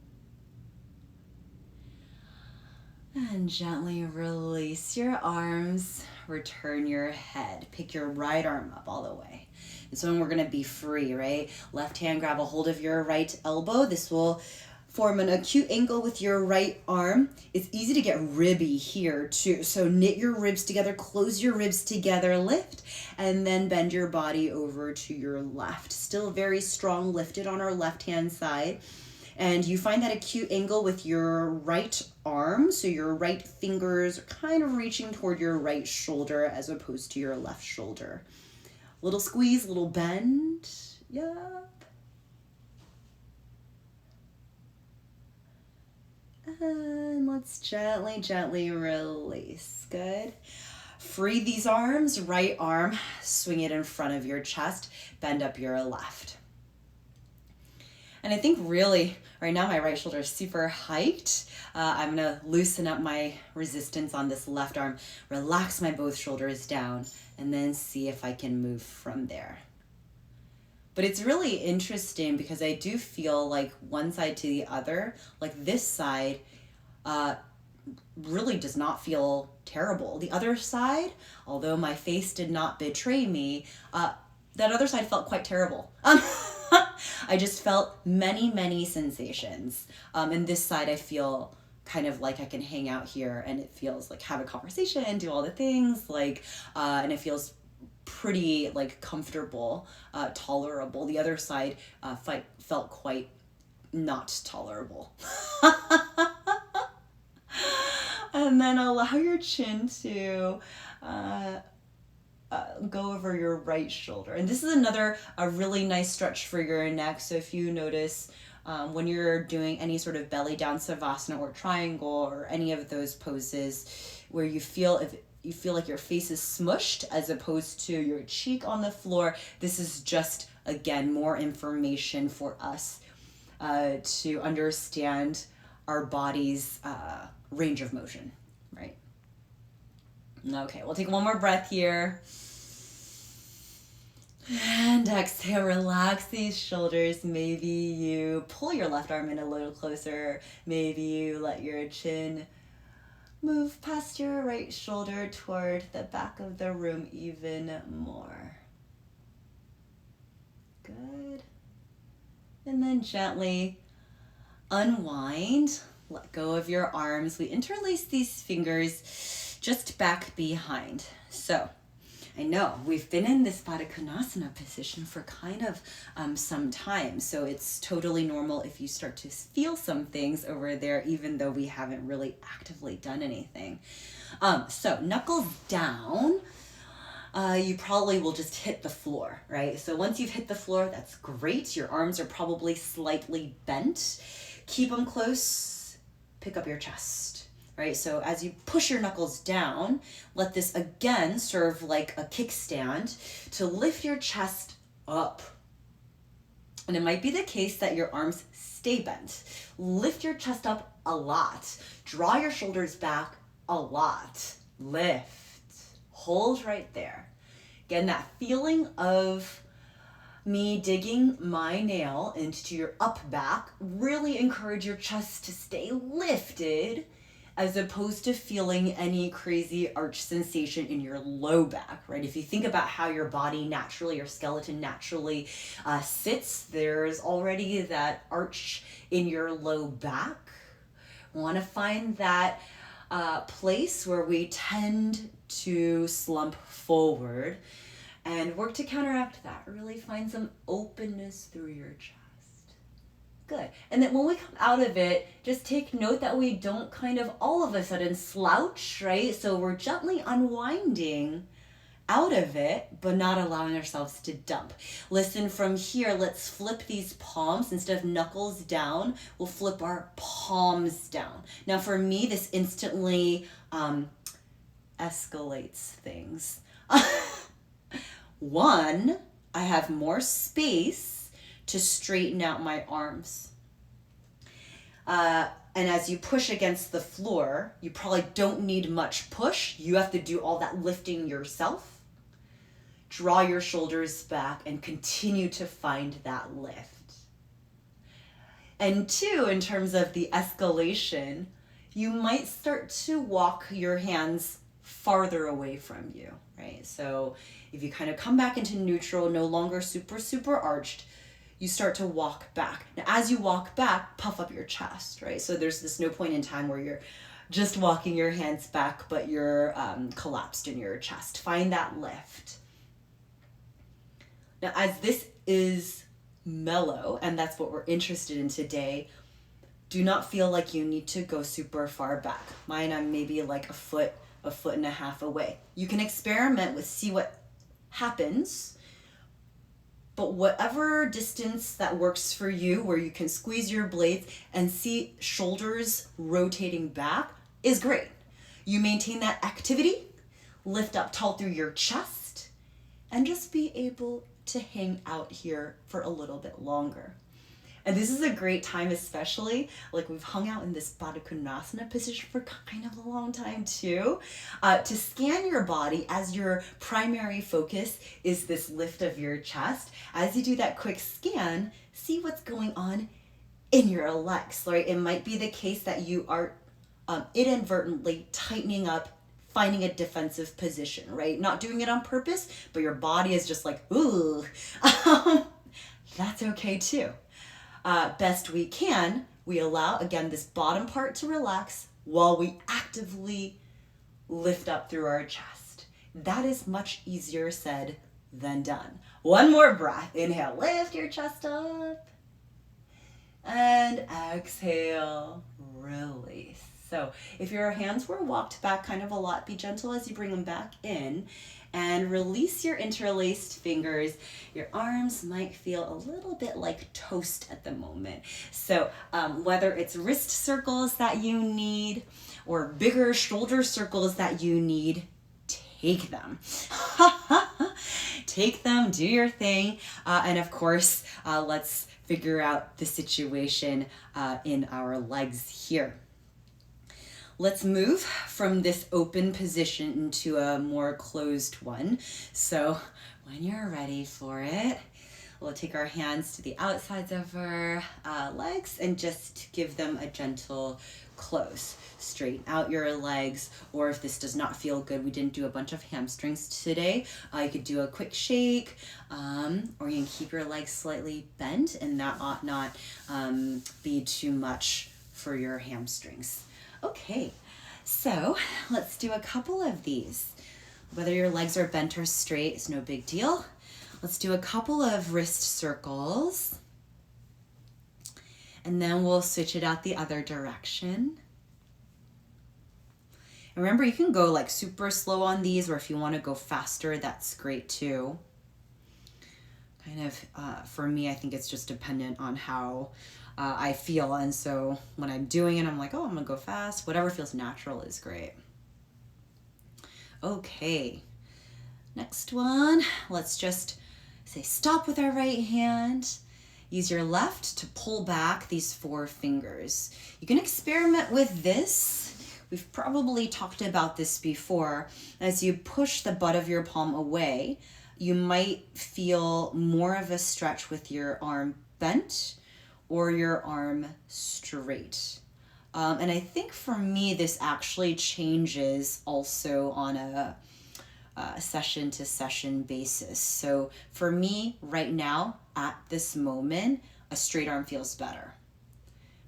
A: And gently release your arms, return your head. Pick your right arm up all the way. This one we're gonna be free, right? Left hand, grab a hold of your right elbow. This will form an acute angle with your right arm. It's easy to get ribby here too. So knit your ribs together, close your ribs together, lift, and then bend your body over to your left. Still very strong, lifted on our left-hand side. And you find that acute angle with your right arm. So your right fingers are kind of reaching toward your right shoulder as opposed to your left shoulder. Little squeeze, little bend. Yep. And let's gently, gently release. Good. Free these arms, right arm, swing it in front of your chest, bend up your left. And I think really right now my right shoulder is super hiked. I'm gonna loosen up my resistance on this left arm, relax my both shoulders down, and then see if I can move from there. But it's really interesting because I do feel like one side to the other, like this side really does not feel terrible. The other side, although my face did not betray me, that other side felt quite terrible. I just felt many, many sensations. And this side I feel kind of like I can hang out here and it feels like have a conversation, do all the things, like, and it feels pretty like comfortable, tolerable. The other side felt quite not tolerable. And then allow your chin to go over your right shoulder. And this is a really nice stretch for your neck. So if you notice when you're doing any sort of belly down savasana or triangle or any of those poses where you feel like your face is smushed as opposed to your cheek on the floor, this is just, again, more information for us to understand our body's range of motion, right? Okay, we'll take one more breath here. And exhale, relax these shoulders. Maybe you pull your left arm in a little closer. Maybe you let your chin move past your right shoulder toward the back of the room even more. Good. And then gently unwind, let go of your arms. We interlace these fingers just back behind. So I know we've been in this Baddha Konasana position for kind of some time. So it's totally normal if you start to feel some things over there, even though we haven't really actively done anything. So knuckles down. You probably will just hit the floor, right? So once you've hit the floor, that's great. Your arms are probably slightly bent. Keep them close. Pick up your chest, right? So as you push your knuckles down, let this again serve like a kickstand to lift your chest up. And it might be the case that your arms stay bent. Lift your chest up a lot. Draw your shoulders back a lot. Lift. Hold right there. Again, that feeling of me digging my nail into your up back, really encourage your chest to stay lifted as opposed to feeling any crazy arch sensation in your low back, right? If you think about how your body naturally, your skeleton naturally sits, there's already that arch in your low back. Want to find that place where we tend to slump forward and work to counteract that. Really find some openness through your chest. Good. And then when we come out of it, just take note that we don't kind of all of a sudden slouch, right? So we're gently unwinding out of it, but not allowing ourselves to dump. Listen, from here, let's flip these palms. Instead of knuckles down, we'll flip our palms down. Now for me, this instantly escalates things. One, I have more space to straighten out my arms. And as you push against the floor, you probably don't need much push. You have to do all that lifting yourself. Draw your shoulders back and continue to find that lift. And two, in terms of the escalation, you might start to walk your hands farther away from you, right? So if you kind of come back into neutral, no longer super arched, you start to walk back. Now, as you walk back, puff up your chest, right? So there's this no point in time where you're just walking your hands back, but you're collapsed in your chest. Find that lift. Now, as this is mellow, and that's what we're interested in today, do not feel like you need to go super far back. Mine, I'm maybe like a foot and a half away. You can experiment with, see what happens, but whatever distance that works for you, where you can squeeze your blades and see shoulders rotating back, is great. You maintain that activity, lift up tall through your chest, and just be able to hang out here for a little bit longer. And this is a great time, especially like we've hung out in this Baddha Konasana position for kind of a long time too, to scan your body as your primary focus is this lift of your chest. As you do that quick scan, see what's going on in your legs, right? It might be the case that you are inadvertently tightening up, finding a defensive position, right? Not doing it on purpose, but your body is just like, ooh, that's okay too. Best we can, we allow, again, this bottom part to relax while we actively lift up through our chest. That is much easier said than done. One more breath. Inhale, lift your chest up. And exhale, release. So if your hands were walked back kind of a lot, be gentle as you bring them back in. And release your interlaced fingers. Your arms might feel a little bit like toast at the moment. So whether it's wrist circles that you need or bigger shoulder circles that you need, take them. Take them, do your thing. And of course, let's figure out the situation in our legs here. Let's move from this open position into a more closed one. So when you're ready for it, we'll take our hands to the outsides of our legs and just give them a gentle close. Straighten out your legs, or if this does not feel good, we didn't do a bunch of hamstrings today, you could do a quick shake, or you can keep your legs slightly bent, and that ought not be too much for your hamstrings. Okay, so let's do a couple of these. Whether your legs are bent or straight is no big deal. Let's do a couple of wrist circles, and then we'll switch it out the other direction. And remember, you can go like super slow on these, or if you want to go faster, that's great too. Kind of, for me, I think it's just dependent on how I feel. And so when I'm doing it, I'm like, oh, I'm gonna go fast. Whatever feels natural is great. Okay, next one. Let's just say stop with our right hand. Use your left to pull back these 4 fingers. You can experiment with this. We've probably talked about this before. As you push the butt of your palm away, you might feel more of a stretch with your arm bent or your arm straight. And I think for me, this actually changes also on a session to session basis. So for me right now, at this moment, a straight arm feels better.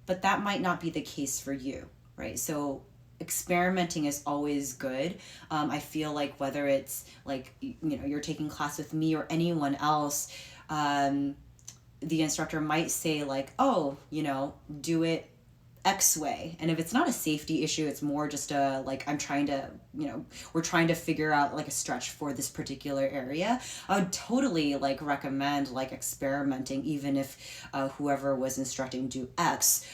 A: But that might not be the case for you, right? So experimenting is always good. I feel like whether it's like, you're taking class with me or anyone else, the instructor might say like, oh, do it X way. And if it's not a safety issue, it's more just like, we're trying to figure out like a stretch for this particular area. I would totally like recommend like experimenting, even if whoever was instructing do X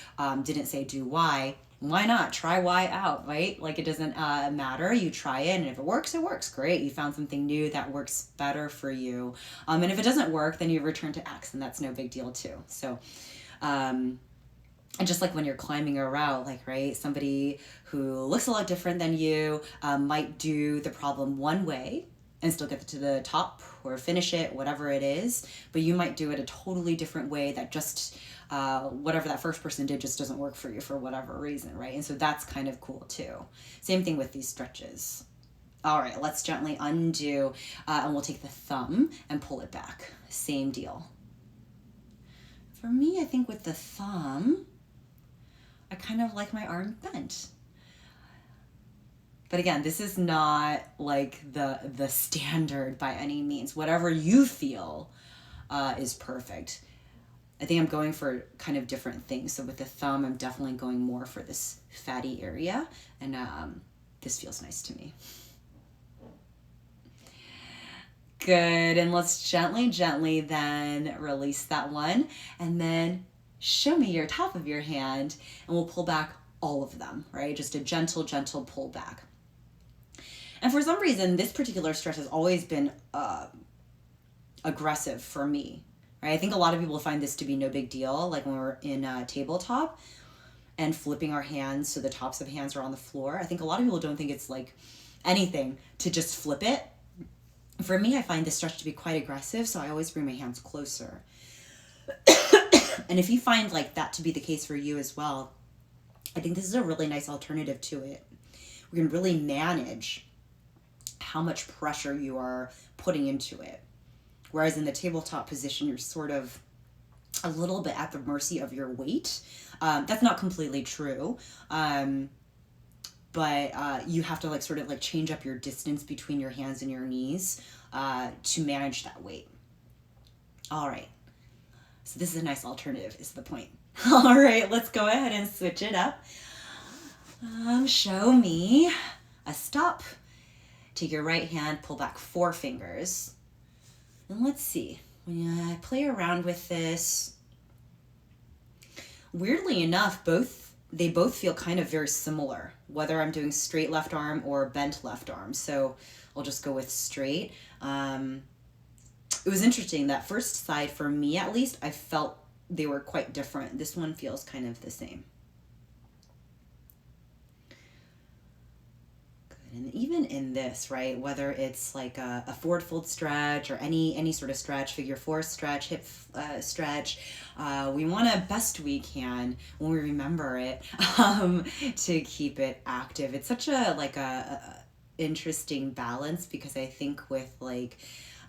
A: didn't say do Y. Why not try Y out, right? Like, it doesn't matter. You try it, and if it works, it works. Great. You found something new that works better for you. And if it doesn't work, then you return to X, and that's no big deal too. So, and just like when you're climbing a route, like, right, somebody who looks a lot different than you might do the problem one way and still get to the top or finish it, whatever it is. But you might do it a totally different way that just whatever that first person did just doesn't work for you for whatever reason, right? And so that's kind of cool too. Same thing with these stretches. All right, let's gently undo, and we'll take the thumb and pull it back. Same deal. For me, I think with the thumb, I kind of like my arm bent. But again, this is not like the standard by any means. Whatever you feel is perfect. I think I'm going for kind of different things. So with the thumb, I'm definitely going more for this fatty area, and this feels nice to me. Good, and let's gently then release that one, and then show me your top of your hand, and we'll pull back all of them, right? Just a gentle pull back. And for some reason, this particular stretch has always been aggressive for me. Right? I think a lot of people find this to be no big deal, like when we're in a tabletop and flipping our hands so the tops of hands are on the floor. I think a lot of people don't think it's like anything to just flip it. For me, I find this stretch to be quite aggressive, so I always bring my hands closer. And if you find like that to be the case for you as well, I think this is a really nice alternative to it. We can really manage how much pressure you are putting into it. Whereas in the tabletop position, you're sort of a little bit at the mercy of your weight. That's not completely true. But you have to like sort of like change up your distance between your hands and your knees to manage that weight. All right. So this is a nice alternative, is the point. All right, let's go ahead and switch it up. Show me a stop. Take your right hand, pull back 4 fingers. And let's see, when I play around with this, weirdly enough, they both feel kind of very similar, whether I'm doing straight left arm or bent left arm. So I'll just go with straight. It was interesting, that first side, for me at least, I felt they were quite different. This one feels kind of the same. Good. And even even in this, right, whether it's like a forward fold stretch or any sort of stretch, figure four stretch, hip stretch, we want to best we can, when we remember it, to keep it active. It's such a interesting balance, because I think with like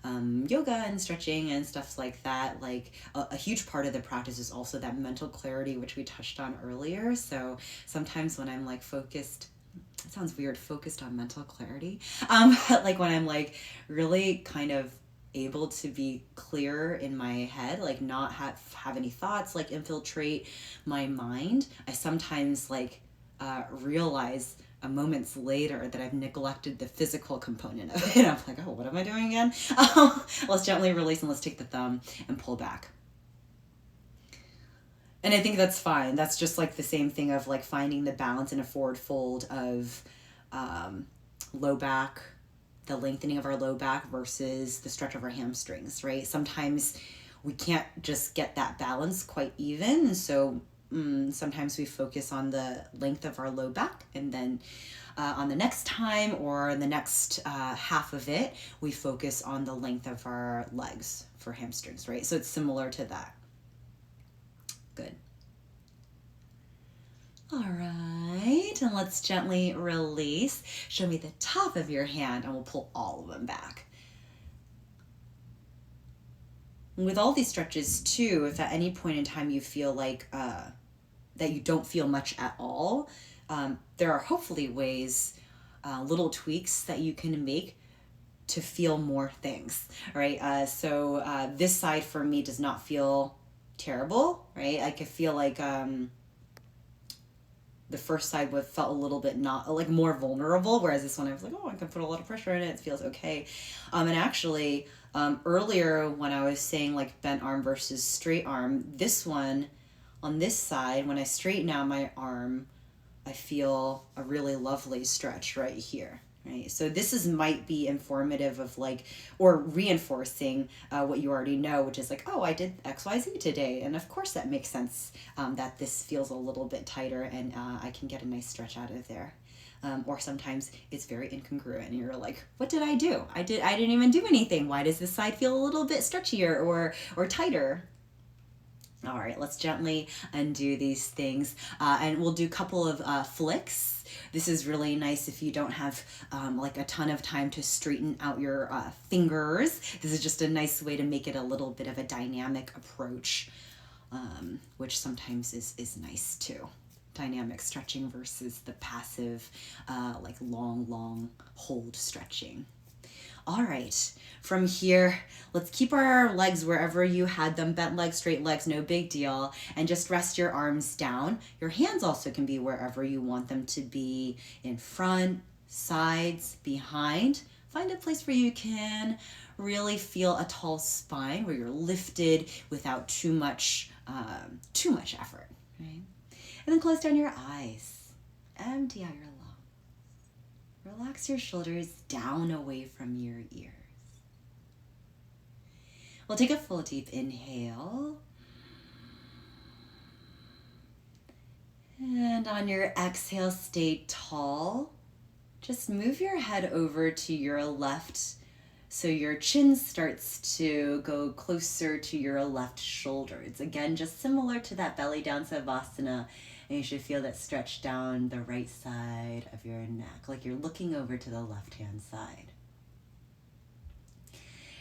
A: yoga and stretching and stuff like that, like a huge part of the practice is also that mental clarity, which we touched on earlier. So sometimes when I'm like focused, it sounds weird, focused on mental clarity, but like when I'm like really kind of able to be clear in my head, like not have any thoughts like infiltrate my mind, I sometimes like realize moments later that I've neglected the physical component of it. I'm like, oh, what am I doing again? Let's gently release, and let's take the thumb and pull back. And I think that's fine. That's just like the same thing of like finding the balance in a forward fold of low back, the lengthening of our low back versus the stretch of our hamstrings, right? Sometimes we can't just get that balance quite even. So sometimes we focus on the length of our low back, and then on the next time or the next half of it, we focus on the length of our legs for hamstrings, right? So it's similar to that. Good. All right, and let's gently release. Show me the top of your hand, and we'll pull all of them back. With all these stretches too, if at any point in time you feel like that you don't feel much at all, there are hopefully ways, little tweaks that you can make to feel more things, right? So this side for me does not feel terrible, right? I could feel like the first side felt a little bit not like more vulnerable, whereas this one I was like, oh, I can put a lot of pressure in it, it feels okay. And actually earlier when I was saying like bent arm versus straight arm, this one on this side, when I straighten out my arm, I feel a really lovely stretch right here, right? So this might be informative of like, or reinforcing what you already know, which is like, oh, I did XYZ today. And of course that makes sense that this feels a little bit tighter, and I can get a nice stretch out of there. Or sometimes it's very incongruent and you're like, what did I do? I didn't even do anything. Why does this side feel a little bit stretchier or tighter? All right, let's gently undo these things, and we'll do a couple of flicks. This is really nice if you don't have like a ton of time to straighten out your fingers. This is just a nice way to make it a little bit of a dynamic approach, which sometimes is nice too. Dynamic stretching versus the passive, like long hold stretching. All right, from here, let's keep our legs wherever you had them, bent legs, straight legs, no big deal, and just rest your arms down. Your hands also can be wherever you want them to be, in front, sides, behind. Find a place where you can really feel a tall spine, where you're lifted without too much effort, right? And then close down your eyes, empty out your lungs. Relax your shoulders down away from your ears. We'll take a full deep inhale. And on your exhale, stay tall. Just move your head over to your left so your chin starts to go closer to your left shoulder. It's again just similar to that belly down savasana. And you should feel that stretch down the right side of your neck, like you're looking over to the left-hand side.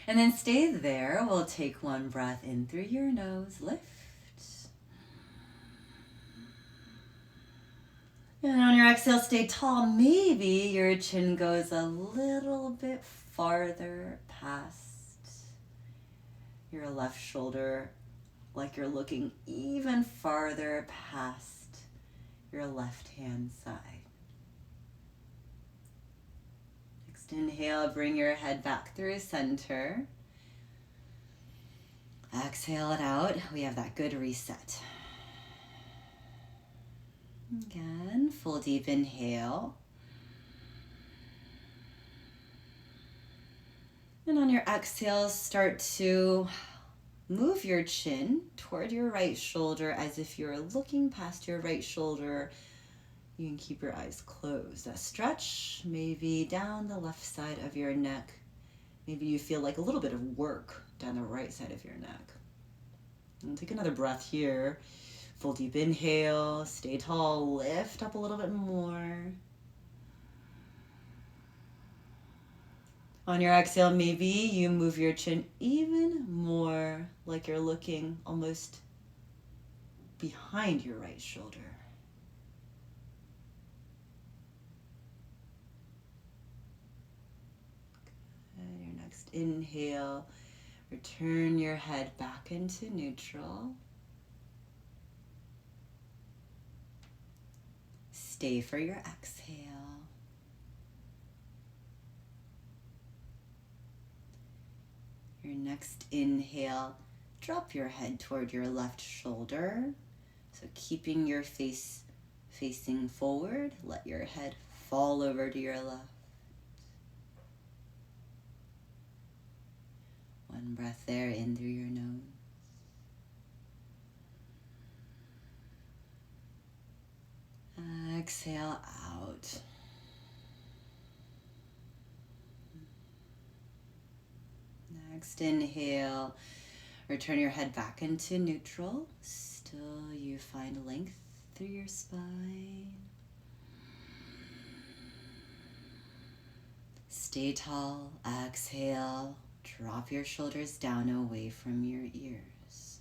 A: And then stay there. We'll take one breath in through your nose, lift. And on your exhale, stay tall. Maybe your chin goes a little bit farther past your left shoulder, like you're looking even farther past your left-hand side. Next inhale, bring your head back through center. Exhale it out. We have that good reset. Again, full deep inhale. And on your exhale, start to move your chin toward your right shoulder as if you're looking past your right shoulder You can keep your eyes closed. A stretch, maybe down the left side of your neck. Maybe you feel like a little bit of work down the right side of your neck. And take another breath here. Full deep inhale, stay tall, lift up a little bit more. On your exhale, maybe you move your chin even more, like you're looking almost behind your right shoulder. And your next inhale, return your head back into neutral. Stay for your exhale. Your next inhale, drop your head toward your left shoulder. So keeping your face facing forward, let your head fall over to your left. One breath there, in through your nose. Exhale out. Next inhale, return your head back into neutral. Still you find length through your spine. Stay tall. Exhale. Drop your shoulders down away from your ears.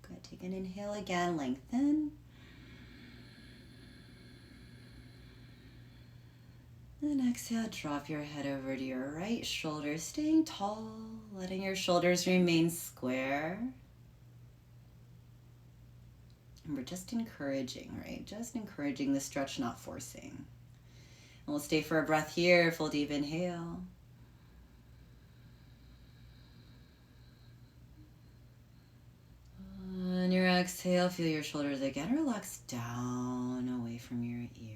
A: Good. Take an inhale again. Lengthen. And exhale, drop your head over to your right shoulder, staying tall, letting your shoulders remain square. And we're just encouraging, right? Just encouraging the stretch, not forcing. And we'll stay for a breath here, full deep inhale. On your exhale, feel your shoulders again relax down away from your ears.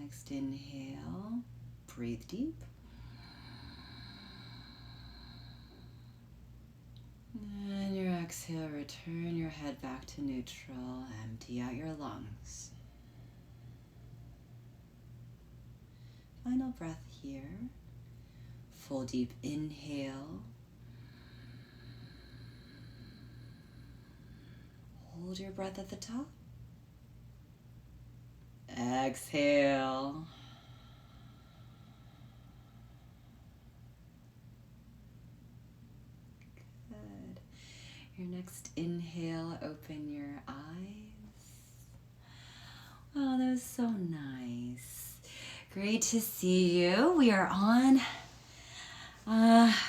A: Next inhale, breathe deep. And your exhale, return your head back to neutral, empty out your lungs. Final breath here. Full deep inhale. Hold your breath at the top. Exhale. Good. Your next inhale, open your eyes. Oh, that was so nice. Great to see you. We are on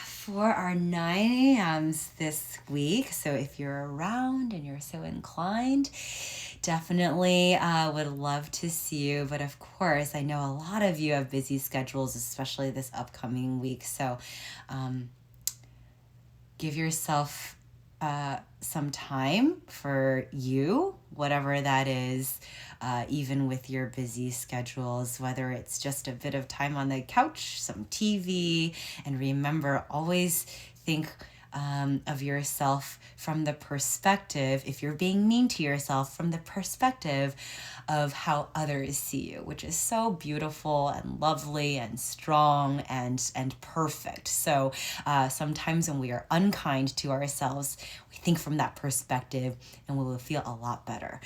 A: for our 9 a.m.s this week. So if you're around and you're so inclined, definitely would love to see you. But of course, I know a lot of you have busy schedules, especially this upcoming week. So give yourself some time for you, whatever that is, even with your busy schedules, whether it's just a bit of time on the couch, some TV, and remember, always think of yourself from the perspective, if you're being mean to yourself, from the perspective of how others see you, which is so beautiful and lovely and strong and perfect. So sometimes when we are unkind to ourselves, we think from that perspective and we will feel a lot better.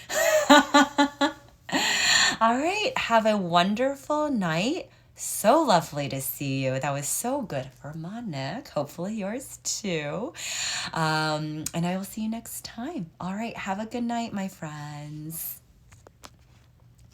A: All right, have a wonderful night. So lovely to see you. That was so good for my neck. Hopefully yours too. And I will see you next time. All right, have a good night, my friends.